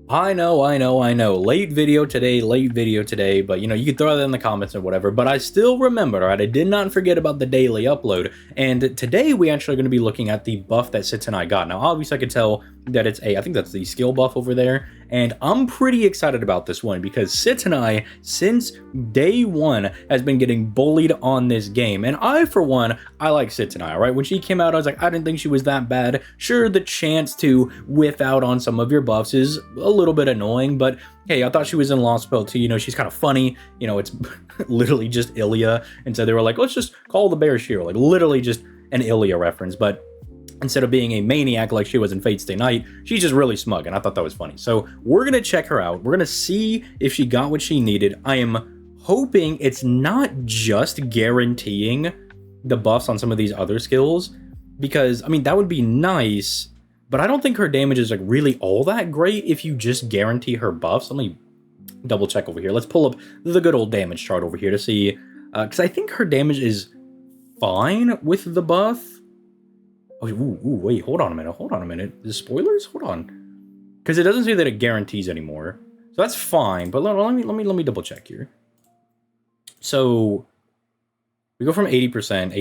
I know. Late video today, but you know, you can throw that in the comments or whatever, but I still remember, right? I did not forget about the daily upload, and today we actually are going to be looking at the buff that Sitonai got. Now, obviously I could tell that I think that's the skill buff over there, and I'm pretty excited about this one because Sitonai, since day one, has been getting bullied on this game, and for one, I like Sitonai, right? When she came out, I was like, I didn't think she was that bad. Sure, the chance to whiff out on some of your buffs is a little bit annoying, but hey, I thought she was in Lost Spell too. You know, she's kind of funny. You know, it's literally just Ilya, and so they were like, let's just call the bear Shiro, like literally just an Ilya reference, but instead of being a maniac like she was in Fate Stay Night, she's just really smug, and I thought that was funny. So we're gonna check her out. We're gonna see if she got what she needed. I am hoping it's not just guaranteeing the buffs on some of these other skills, because I mean that would be nice, but I don't think her damage is like really all that great if you just guarantee her buffs. Let me double check over here. Let's pull up the good old damage chart over here to see, because I think her damage is fine with the buff. Oh, wait, hold on a minute. The spoilers? Hold on. Because it doesn't say that it guarantees anymore. So that's fine, but let me double check here. So we go from 80%,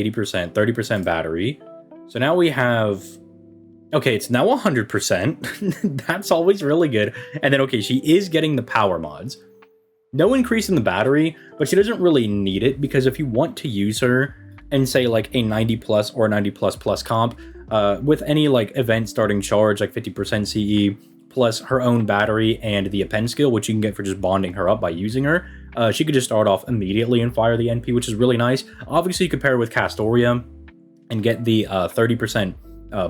30% battery. So now we have, okay, it's now 100%. That's always really good. And then, okay, she is getting the power mods. No increase in the battery, but she doesn't really need it, because if you want to use her and say like a 90 plus or 90 plus comp, with any like event starting charge, like 50% CE, plus her own battery and the append skill, which you can get for just bonding her up by using her, she could just start off immediately and fire the NP, which is really nice. Obviously, you could pair her with Castoria and get the 30%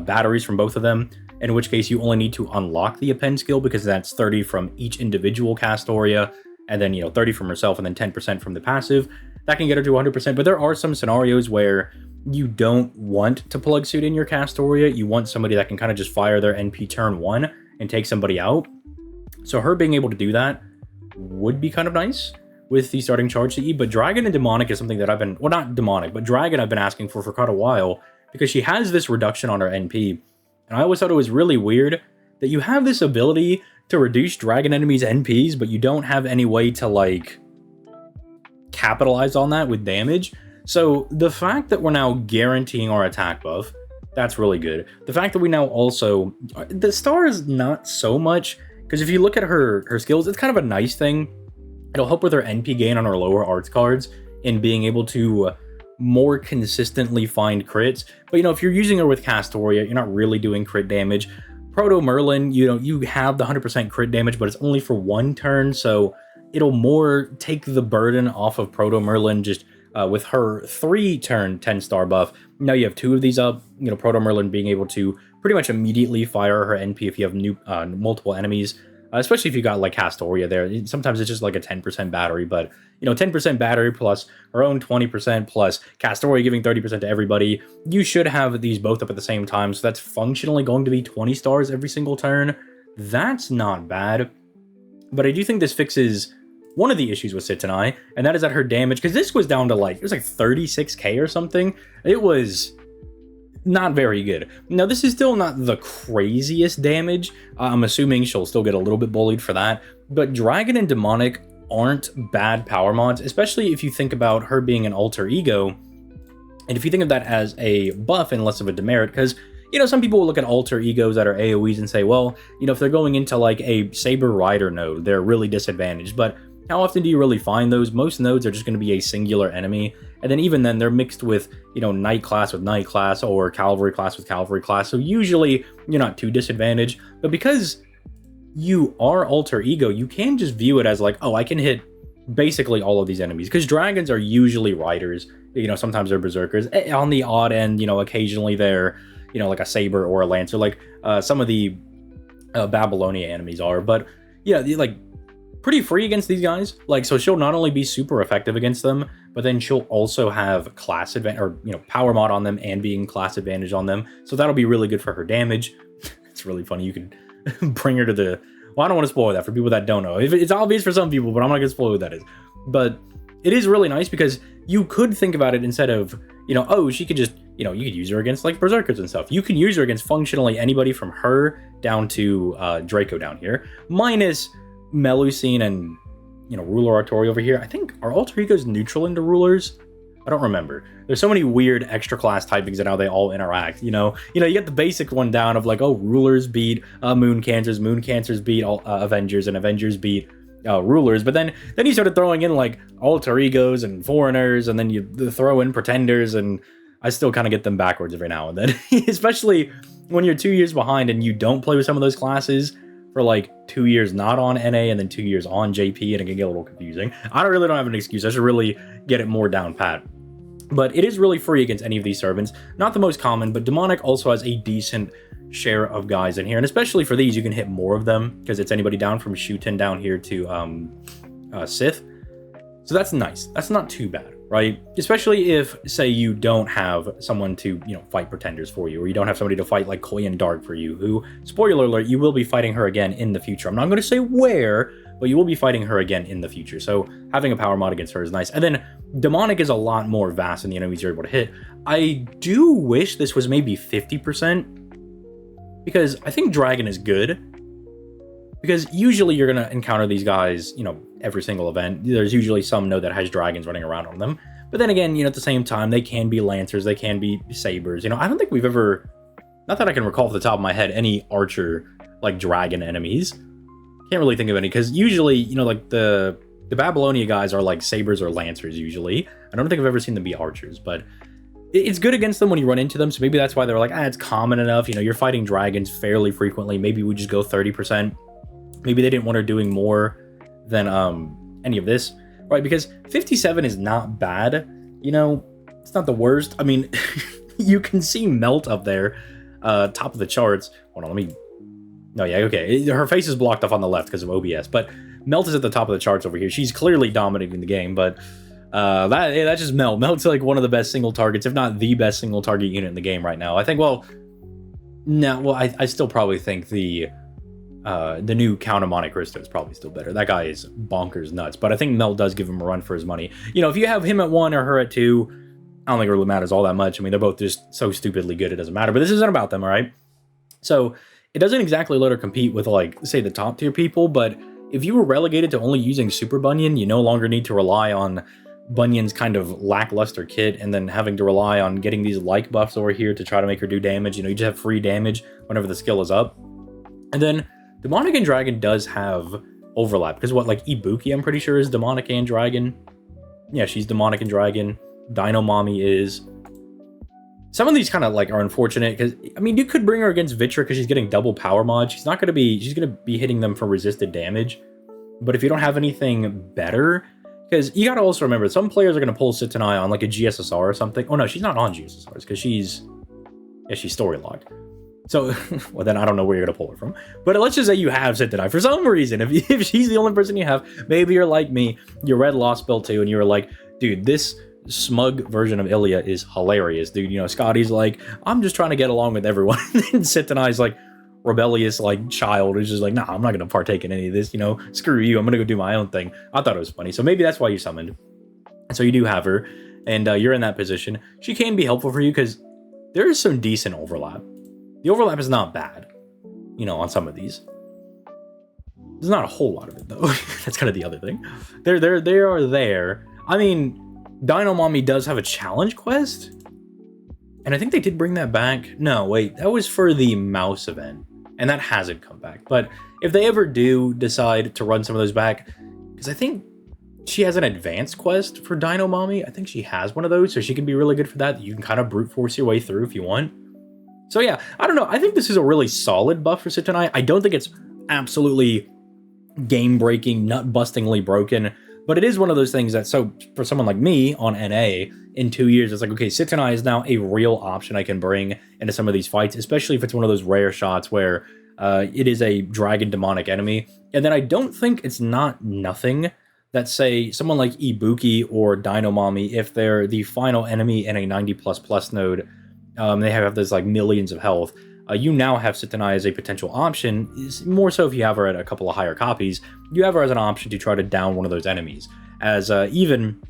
batteries from both of them, in which case you only need to unlock the append skill, because that's 30 from each individual Castoria, and then, you know, 30 from herself, and then 10% from the passive. That can get her to 100%, but there are some scenarios where you don't want to plug suit in your Castoria. You want somebody that can kind of just fire their NP turn one and take somebody out. So her being able to do that would be kind of nice with the starting charge CE, but Dragon and Demonic is something that I've been, well, not Demonic, but Dragon I've been asking for quite a while, because she has this reduction on her NP, and I always thought it was really weird that you have this ability to reduce Dragon enemies' NPs, but you don't have any way to, like, capitalize on that with damage. So the fact that we're now guaranteeing our attack buff, that's really good. The fact that we now also, the star is not so much, because if you look at her skills, it's kind of a nice thing. It'll help with her NP gain on her lower arts cards in being able to more consistently find crits. But, you know, if you're using her with Castoria, you're not really doing crit damage. Proto Merlin, you know, you have the 100% crit damage, but it's only for one turn, so it'll more take the burden off of Proto Merlin just with her 3-turn 10-star buff. Now you have 2 of these up, you know, Proto Merlin being able to pretty much immediately fire her NP if you have new multiple enemies, especially if you got like Castoria there. Sometimes it's just like a 10% battery, but you know, 10% battery plus her own 20% plus Castoria giving 30% to everybody, you should have these both up at the same time, so that's functionally going to be 20 stars every single turn. That's not bad, but I do think this fixes one of the issues with Sitonai, and that is that her damage, because this was down to like, it was like 36k or something. It was not very good. Now, this is still not the craziest damage. I'm assuming she'll still get a little bit bullied for that, but Dragon and Demonic aren't bad power mods, especially if you think about her being an alter ego, and if you think of that as a buff and less of a demerit, because, you know, some people will look at alter egos that are AoEs and say, well, you know, if they're going into like a Saber Rider node, they're really disadvantaged, but how often do you really find those? Most nodes are just going to be a singular enemy, and then even then they're mixed with, you know, Knight class with Knight class or Cavalry class with Cavalry class, so usually you're not too disadvantaged. But because you are alter ego, you can just view it as like, oh, I can hit basically all of these enemies, because dragons are usually riders, you know, sometimes they're berserkers, on the odd end, you know, occasionally they're, you know, like a saber or a lancer, like some of the Babylonia enemies are, but yeah, like pretty free against these guys. Like, so she'll not only be super effective against them, but then she'll also have class advantage, or, you know, power mod on them and being class advantage on them. So that'll be really good for her damage. It's really funny. You could bring her to the, well, I don't want to spoil that for people that don't know. It's obvious for some people, but I'm not going to spoil what that is. But it is really nice because you could think about it instead of, you know, oh, she could just, you know, you could use her against like berserkers and stuff. You can use her against functionally anybody from her down to Draco down here, minus Melusine and, you know, Ruler Artori over here. I think, are alter egos neutral into rulers? I don't remember. There's so many weird extra class typings and how they all interact, you know? You get the basic one down of like, oh, rulers beat moon cancers beat Avengers, and Avengers beat rulers. But then you started throwing in like alter egos and foreigners, and then you throw in pretenders, and I still kind of get them backwards every now and then. Especially when you're 2 years behind and you don't play with some of those classes for like 2 years not on NA and then 2 years on JP, and it can get a little confusing. I don't have an excuse. I should really get it more down pat. But it is really free against any of these servants. Not the most common, but Demonic also has a decent share of guys in here. And especially for these, you can hit more of them, because it's anybody down from Shuten down here to Sith. So that's nice. That's not too bad, right? Especially if, say, you don't have someone to, fight pretenders for you, or you don't have somebody to fight like Koyan Dark for you, who, spoiler alert, you will be fighting her again in the future. I'm not going to say where, but you will be fighting her again in the future. So having a power mod against her is nice. And then Demonic is a lot more vast in the enemies you're able to hit. I do wish this was maybe 50%, because I think Dragon is good. Because usually you're going to encounter these guys, every single event. There's usually some node that has dragons running around on them. But then again, at the same time, they can be Lancers, they can be Sabers. I don't think we've ever, not that I can recall off the top of my head, any Archer, like, dragon enemies. Can't really think of any, because usually, like, the Babylonia guys are like Sabers or Lancers usually. I don't think I've ever seen them be Archers, but it's good against them when you run into them, so maybe that's why they're like, it's common enough. You're fighting dragons fairly frequently. Maybe we just go 30%. Maybe they didn't want her doing more than any of this, right? Because 57 is not bad. It's not the worst. I mean, you can see Melt up there, top of the charts. Hold on, no, yeah, okay. Her face is blocked off on the left because of OBS, but Melt is at the top of the charts over here. She's clearly dominating the game, but that's just Melt. Melt's like one of the best single targets, if not the best single target unit in the game right now. I think, I still probably think the new Count of Monte Cristo is probably still better. That guy is bonkers nuts, but I think Melt does give him a run for his money. If you have him at 1 or her at 2, I don't think it really matters all that much. I mean, they're both just so stupidly good, it doesn't matter, but this isn't about them, all right? So it doesn't exactly let her compete with, like, say, the top tier people, but if you were relegated to only using Super Bunyan, you no longer need to rely on Bunyan's kind of lackluster kit and then having to rely on getting these like buffs over here to try to make her do damage. You just have free damage whenever the skill is up. And then Demonic and Dragon does have overlap, because like Ibuki, I'm pretty sure, is Demonic and Dragon. Yeah, she's Demonic and Dragon. Dino Mommy is. Some of these kind of like are unfortunate, because I mean, you could bring her against Vitra because she's getting double power mod. She's going to be hitting them for resisted damage. But if you don't have anything better, because you got to also remember, some players are going to pull Sitonai on like a GSSR or something. Oh no, she's not on GSSRs because she's story locked. So, well, then I don't know where you're going to pull her from. But let's just say you have Sitonai for some reason. If she's the only person you have, maybe you're like me, you read Lost Spell 2 and you were like, dude, this smug version of Ilya is hilarious, dude. Scotty's like, I'm just trying to get along with everyone. And Sitonai's like, rebellious, like, child who's just like, nah, I'm not going to partake in any of this, screw you, I'm going to go do my own thing. I thought it was funny. So maybe that's why you summoned. And so you do have her, and you're in that position. She can be helpful for you because there is some decent overlap. The overlap is not bad, on some of these. There's not a whole lot of it, though. That's kind of the other thing. They are there. I mean, Dino Mommy does have a challenge quest, and I think they did bring that back. No, wait, that was for the mouse event, and that hasn't come back. But if they ever do decide to run some of those back, because I think she has an advanced quest for Dino Mommy. I think she has one of those, so she can be really good for that. You can kind of brute force your way through if you want. So yeah, I don't know. I think this is a really solid buff for Sitonai. I don't think it's absolutely game-breaking, nut-bustingly broken, but it is one of those things that, so for someone like me on NA, in 2 years, it's like, okay, Sitonai is now a real option I can bring into some of these fights, especially if it's one of those rare shots where it is a dragon demonic enemy. And then I don't think it's not nothing that, say, someone like Ibuki or Dino Mommy, if they're the final enemy in a 90++ node, they have this like millions of health. You now have Sitonai as a potential option, is more so if you have her at a couple of higher copies, you have her as an option to try to down one of those enemies. As even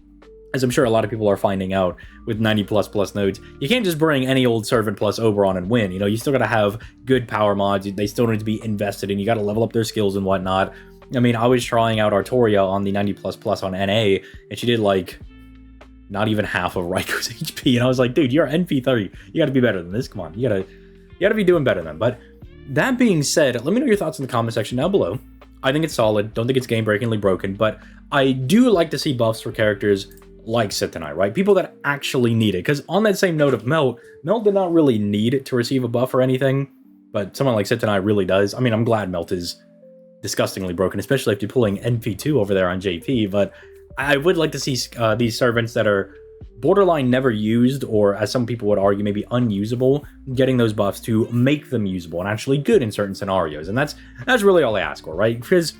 as I'm sure a lot of people are finding out with 90++ nodes, you can't just bring any old servant plus Oberon and win. You know, you still gotta have good power mods. They still need to be invested in. You gotta level up their skills and whatnot. I mean, I was trying out Artoria on the 90++ on NA, and she did like not even half of Raico's HP, and I was like, dude, you're NP30. You gotta be better than this. Come on, you gotta be doing better than. But that being said, let me know your thoughts in the comment section down below. I think it's solid. Don't think it's game-breakingly broken, but I do like to see buffs for characters like Sitonai, right? People that actually need it. Because on that same note of Melt did not really need to receive a buff or anything, but someone like Sitonai really does. I mean, I'm glad Melt is disgustingly broken, especially if you're pulling NP2 over there on JP, but I would like to see these servants that are borderline never used, or as some people would argue, maybe unusable, getting those buffs to make them usable and actually good in certain scenarios. And that's really all I ask for, right? Because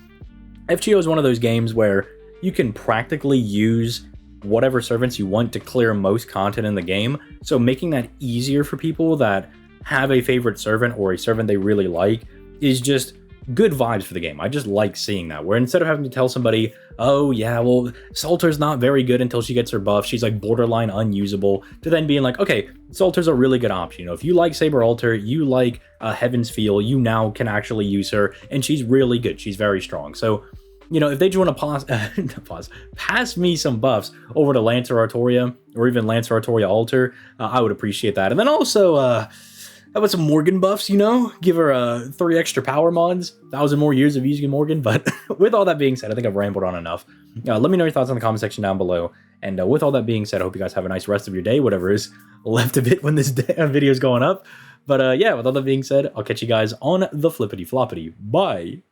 FGO is one of those games where you can practically use whatever servants you want to clear most content in the game, so making that easier for people that have a favorite servant or a servant they really like is just good vibes for the game. I just like seeing that, where instead of having to tell somebody, oh yeah, well, Salter's not very good until she gets her buff, she's like borderline unusable, to then being like, okay, Salter's a really good option. You know, if you like Saber Alter, you like Heaven's Feel, you now can actually use her, and she's really good, she's very strong. So, you know, if they just want to pass me some buffs over to Lancer Artoria, or even Lancer Artoria Alter, I would appreciate that. And then also, how about some Morgan buffs, you know? Give her 3 extra power mods, 1,000 more years of using Morgan. But with all that being said, I think I've rambled on enough. Let me know your thoughts in the comment section down below. And with all that being said, I hope you guys have a nice rest of your day, whatever is left of it when this video is going up. But yeah, with all that being said, I'll catch you guys on the flippity floppity. Bye!